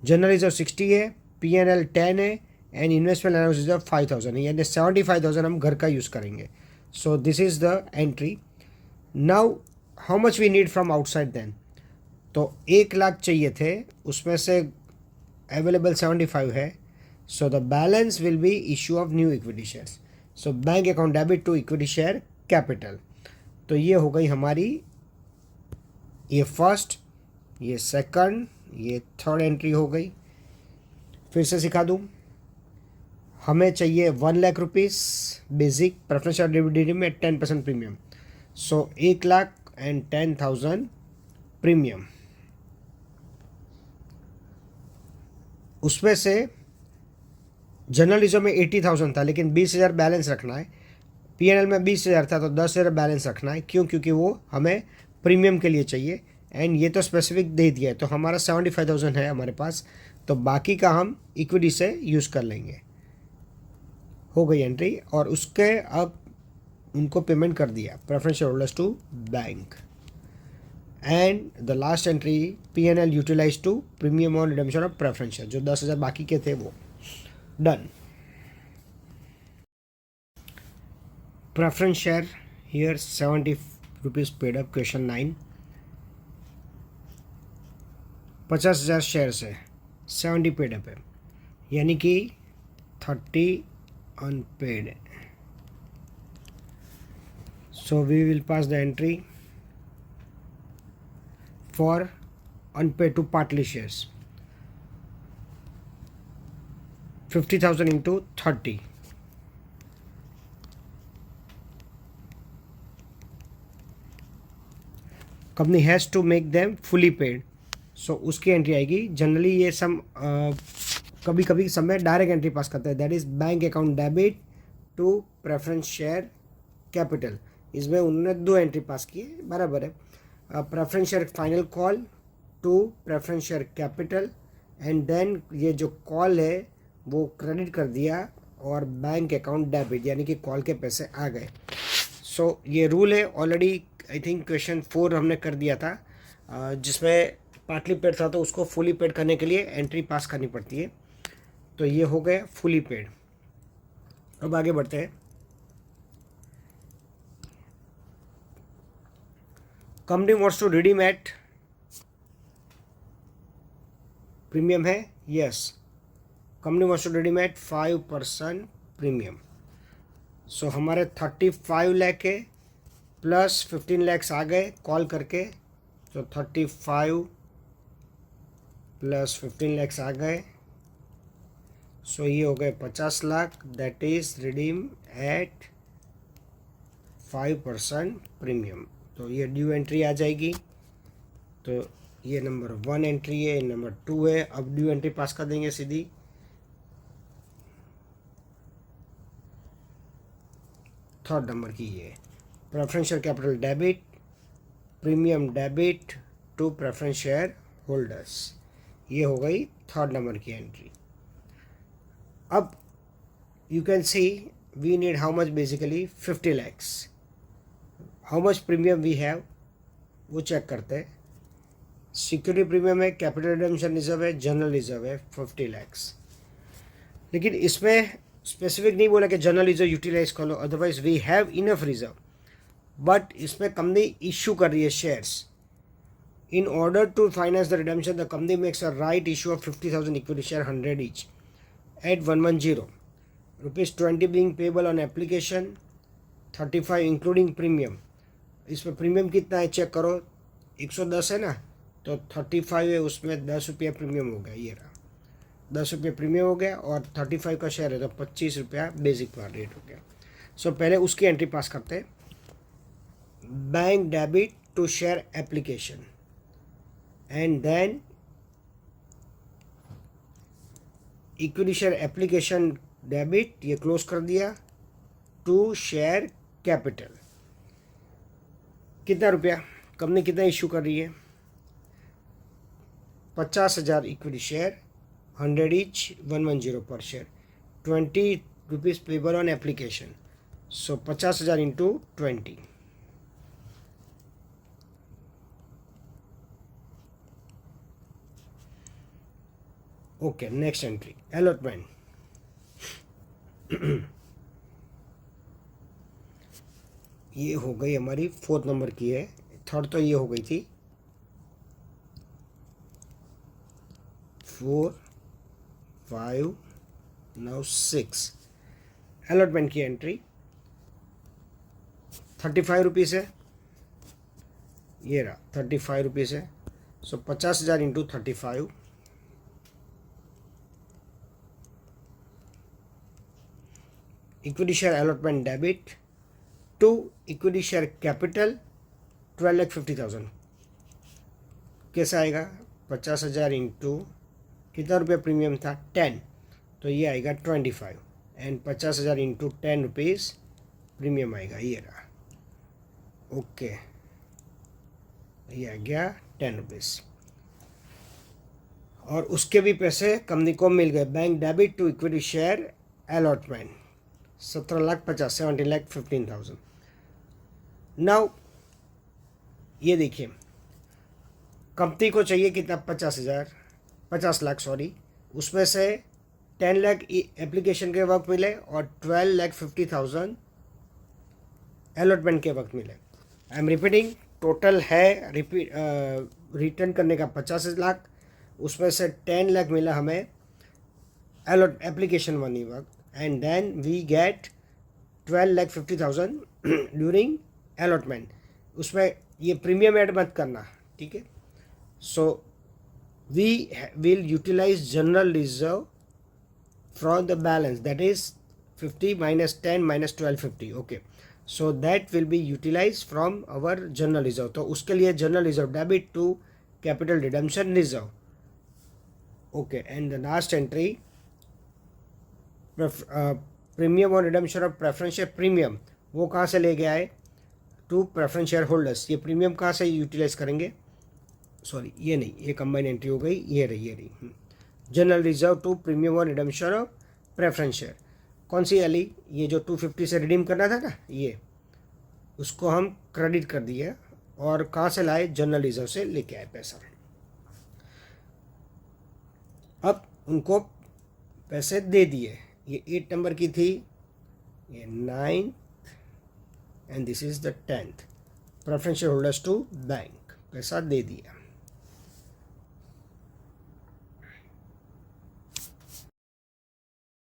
जनरल रिजर्व 60 है, P&L 10 है, एंड इन्वेस्टमेंट अलाउंस रिजर्व 5,000 है, यानी 75,000 हम घर का यूज़ करेंगे। So this is the entry. Now how much we need from outside then? तो 1,00,000 चाहिए थे, उसमें से अवेलेबल 75 है। So the balance will be issue of new equity shares. So bank account debit to equity share capital. तो ये हो गई हमारी ये फर्स्ट, ये सेकंड, ये थर्ड एंट्री हो गई। फिर से सिखा दूँ, हमें चाहिए 1,00,000 rupees basic preference share dividend में 10% प्रीमियम। So 1,00,000 and 10,000 premium. उसमें से जनरल रिजर्व में 80,000 था, लेकिन 20,000 बैलेंस रखना है। P&L में 20,000 था, तो 10,000 बैलेंस रखना है। क्यों? क्योंकि वो हमें प्रीमियम के लिए चाहिए, एंड ये तो स्पेसिफिक दे दिया है, तो हमारा 75,000 है हमारे पास, तो बाकी का हम इक्विटी से यूज़ कर लेंगे। हो गई एंट्री, और उसके अब उनको पेमेंट कर दिया preference share holders to bank. And the last entry P&L utilize to premium on redemption of preference share, जो 10,000 बाकी के थे वो done. Preference share here 70 rupees paid up. Question 9, 50,000 shares है, 70 पेड अप है, यानी कि 30 unpaid. So we will pass the entry for unpaid to partly shares. 50,000 into 30, company has to make them fully paid. सो उसकी entry आएगी। Generally ये सम कभी कभी समय डायरेक्ट एंट्री पास करता है, that is bank account debit to preference share capital. इसमें उन्होंने 2 एंट्री पास की है, बराबर है। Preference share final call to preference share capital, and then ये जो कॉल है वो क्रेडिट कर दिया, और बैंक अकाउंट डेबिट, यानी कि कॉल के पैसे आ गए। सो ये रूल है। ऑलरेडी आई थिंक क्वेश्चन 4 हमने कर दिया था, जिसमें पार्टली पेड था, तो उसको फुली पेड करने के लिए एंट्री पास करनी पड़ती है। तो ये हो गए फुली पेड। अब आगे बढ़ते हैं। Company wants to redeem at premium है, yes, company wants to redeem at 5% premium. So हमारे 35 लाख है, प्लस 15 लैक्स आ गए कॉल करके, तो 35 प्लस 15 लैक्स आ गए। सो ये हो गए 50 lakh, that is redeem at 5% premium. तो ये ड्यू एंट्री आ जाएगी। तो ये नंबर 1 एंट्री है, नंबर 2 है। अब ड्यू एंट्री पास कर देंगे सीधी। थर्ड नंबर की ये preferential capital debit, premium debit to preference share holders, ये हो गई थर्ड नंबर की एंट्री। अब you can see we need how much, basically 50 lakhs। How much premium we have वो चेक करते हैं। सिक्योरिटी प्रीमियम है, कैपिटल रिडेम्पशन रिजर्व है, जनरल रिजर्व है 50 lakhs। लेकिन इसमें स्पेसिफिक नहीं बोला कि जनरल रिजर्व यूटिलाइज कर लो, otherwise we have enough reserve. But इसमें कंपनी इश्यू कर रही है shares. In order to finance the redemption the company makes a right issue of 50,000 equity share 100 each at 110, ₹20 being payable on application, 35 including premium. इसमें premium कितना है check करो, 110 है ना, तो 35 है, उसमें 10 रुपया प्रीमियम हो गया। ये रहा 10 रुपये प्रीमियम हो गया, और 35 का शेयर है तो 25 रुपया बेसिक रेट हो गया। सो पहले उसकी एंट्री पास करते हैं। Bank debit to share application, and then equity share application debit, ये क्लोज कर दिया, टू शेयर कैपिटल। कितना रुपया कंपनी कितना इशू कर रही है, 50,000 इक्विटी शेयर, 100 each, 110 पर share, 20 rupees payable on application. So 50,000 into 20, okay. Next entry allotment. ये हो गई हमारी फोर्थ नंबर की है, थर्ड तो ये हो गई थी। 4, 5, नाउ 6 अलॉटमेंट की एंट्री 35 रुपीज़ है। ये रहा 35 रुपीज़ है। So 50,000 into 35, equity share allotment debit to equity share capital 12,50,000। कैसा आएगा, 50,000 इंटू कितना रुपये प्रीमियम था 10, तो ये आएगा 25, एंड 50,000 इंटू 10 रुपीज़ प्रीमियम आएगा। ये रहा, ओके, ये आ गया 10 रुपीज़। और उसके भी पैसे कंपनी को मिल गए। Bank debit to equity share allotment 17,15,000। Now ये देखिए, कंपनी को चाहिए कितना, 50 लाख सॉरी, उसमें से 10 लाख एप्लीकेशन के वक्त मिले और 12,50,000 अलॉटमेंट के वक्त मिले। आई एम रिपीटिंग, टोटल है रिटर्न करने का 50 लाख, उसमें से 10 लाख मिला हमें एप्लीकेशन वाली वक्त, and then we get 12,50,000 during allotment। उसमें ये प्रीमियम ऐड मत करना, ठीक है। So we will utilize general reserve from the balance, that is 50 minus 10 minus 1250, okay. So that will be utilise from our general reserve. तो उसके लिए general reserve debit to capital redemption reserve, okay. And the last entry premium और redemption of preference share premium, वो कहाँ से ले गया है, टू प्रेफरेंस शेयर होल्डर्स। ये प्रीमियम कहाँ से यूटिलाइज करेंगे, सॉरी ये नहीं, ये कंबाइन एंट्री हो गई, ये रही जनरल रिजर्व टू प्रीमियम और रिडेम्पशन ऑफ प्रेफरेंस शेयर। कौन सी वाली, ये जो 250 से रिडीम करना था ना, ये उसको हम क्रेडिट कर दिए, और कहाँ से लाए, जनरल रिजर्व से लेके आए पैसा। अब उनको पैसे दे दिए। ये 8 नंबर की थी, ये 9th, and this is the 10th। Preference share holders to bank, पैसा दे दिया।